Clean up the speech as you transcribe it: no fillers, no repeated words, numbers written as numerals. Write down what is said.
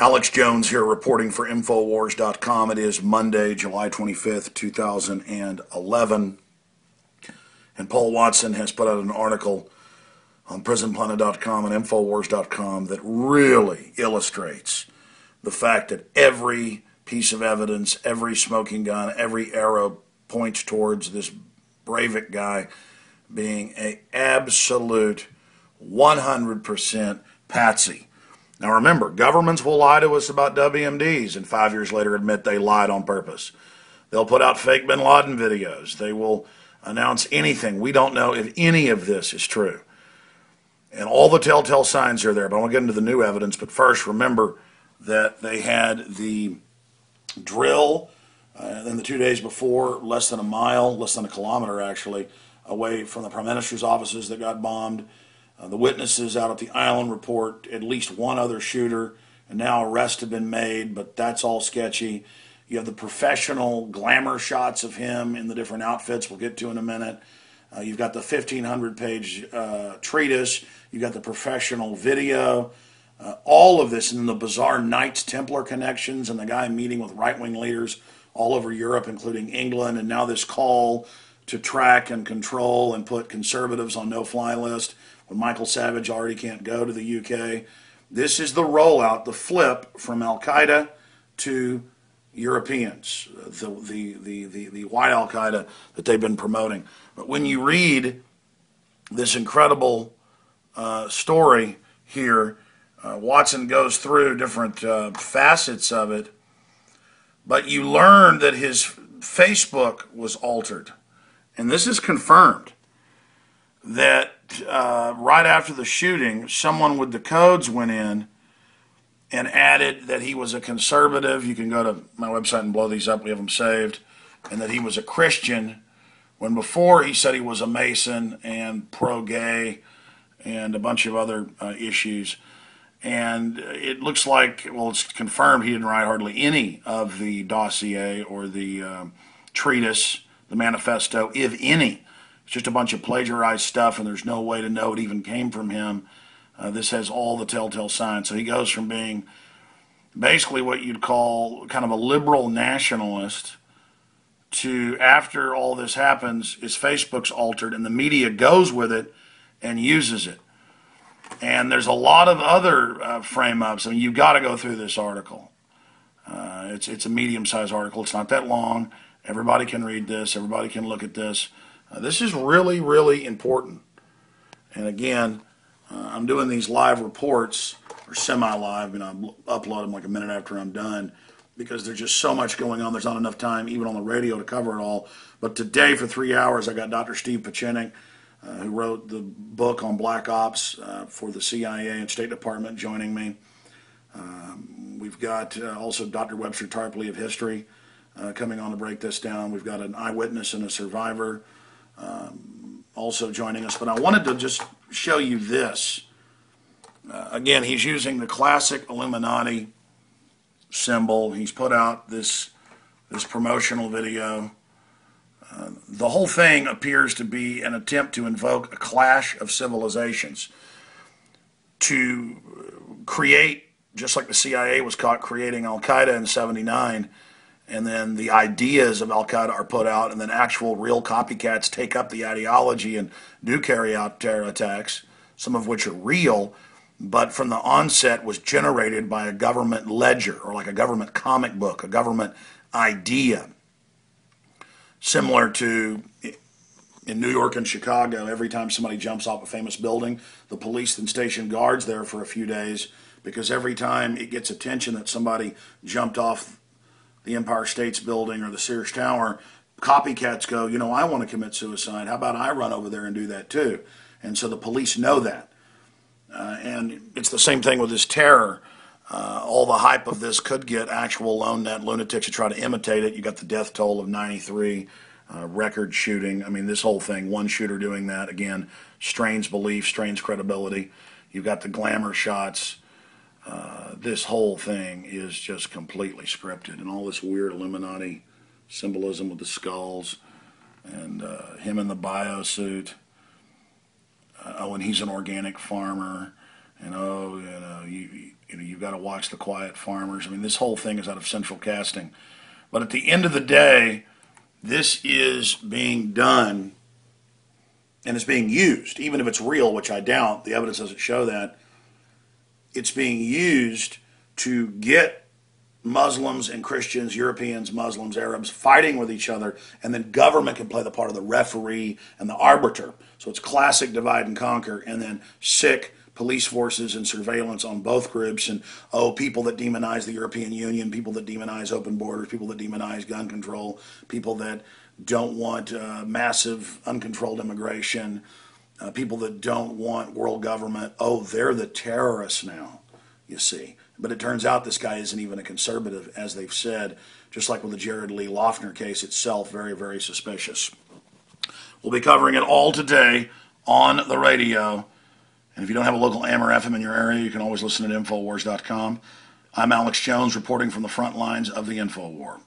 Alex Jones here reporting for Infowars.com. It is Monday, July 25th, 2011. And Paul Watson has put out an article on prisonplanet.com and Infowars.com that really illustrates the fact that every piece of evidence, every smoking gun, every arrow points towards this Breivik guy being an absolute 100% patsy. Now remember, governments will lie to us about WMDs and 5 years later admit they lied on purpose. They'll put out fake bin Laden videos. They will announce anything. We don't know if any of this is true. And all the telltale signs are there, but I want to get into the new evidence. But first, remember that they had the drill in the 2 days before, less than a mile, less than a kilometer actually, away from the Prime Minister's offices that got bombed. The witnesses out at the island report at least one other shooter, and now arrests have been made, but that's all sketchy. You have the professional glamour shots of him in the different outfits we'll get to in a minute. You've got the 1,500-page treatise. You've got the professional video. All of this, and the bizarre Knights Templar connections, and the guy meeting with right-wing leaders all over Europe, including England, and now this call to track and control and put conservatives on no-fly list when Michael Savage already can't go to the UK. This is the rollout, the flip from Al-Qaeda to Europeans, the white Al-Qaeda that they've been promoting. But when you read this incredible story here, Watson goes through different facets of it, but you learn that his Facebook was altered. And this is confirmed, that right after the shooting, someone with the codes went in and added that he was a conservative. You can go to my website and blow these up. We have them saved. And that he was a Christian, when before he said he was a Mason and pro-gay and a bunch of other issues. And it looks like, well, it's confirmed he didn't write hardly any of the dossier or the treatise, the manifesto, if any. It's just a bunch of plagiarized stuff, and there's no way to know it even came from him. This has all the telltale signs. So he goes from being basically what you'd call kind of a liberal nationalist to, after all this happens, his Facebook's altered, and the media goes with it and uses it. And there's a lot of other frame-ups. I mean, you've got to go through this article. It's a medium-sized article. It's not that long. Everybody can read this. Everybody can look at this. This is really, really important. And again, I'm doing these live reports, or semi-live, and I'll upload them like a minute after I'm done, because there's just so much going on. There's not enough time, even on the radio, to cover it all. But today, for 3 hours, I got Dr. Steve Pachinik, who wrote the book on black ops for the CIA and State Department, joining me. We've got also Dr. Webster Tarpley of history coming on to break this down. We've got an eyewitness and a survivor also joining us. But I wanted to just show you this. Again, he's using the classic Illuminati symbol. He's put out this promotional video. The whole thing appears to be an attempt to invoke a clash of civilizations, to create, just like the CIA was caught creating Al-Qaeda in '79, and then the ideas of Al-Qaeda are put out, and then actual real copycats take up the ideology and do carry out terror attacks, some of which are real, but from the onset was generated by a government ledger, or like a government comic book, a government idea. Similar to in New York and Chicago, every time somebody jumps off a famous building, the police then station guards there for a few days, because every time it gets attention that somebody jumped off the Empire State's building or the Sears Tower, copycats go, you know, I want to commit suicide. How about I run over there and do that too? And so the police know that. And it's the same thing with this terror. All the hype of this could get actual lone net lunatics to try to imitate it. You got the death toll of 93, record shooting. I mean, this whole thing, one shooter doing that, again, strains belief, strains credibility. You've got the glamour shots. This whole thing is just completely scripted, and all this weird Illuminati symbolism with the skulls, and him in the bio suit. Oh, and he's an organic farmer, and oh, you know, You've got to watch the quiet farmers. I mean, this whole thing is out of central casting. But at the end of the day, this is being done and it's being used, even if it's real, which I doubt. The evidence doesn't show that. It's being used to get Muslims and Christians, Europeans, Muslims, Arabs fighting with each other, and then government can play the part of the referee and the arbiter. So it's classic divide and conquer, and then sick police forces and surveillance on both groups, and people that demonize the European Union, people that demonize open borders, people that demonize gun control, people that don't want massive uncontrolled immigration, people that don't want world government. They're the terrorists now, you see. But it turns out this guy isn't even a conservative, as they've said, just like with the Jared Lee Loughner case itself, very, very suspicious. We'll be covering it all today on the radio. And if you don't have a local AM or FM in your area, you can always listen at Infowars.com. I'm Alex Jones, reporting from the front lines of the Infowar.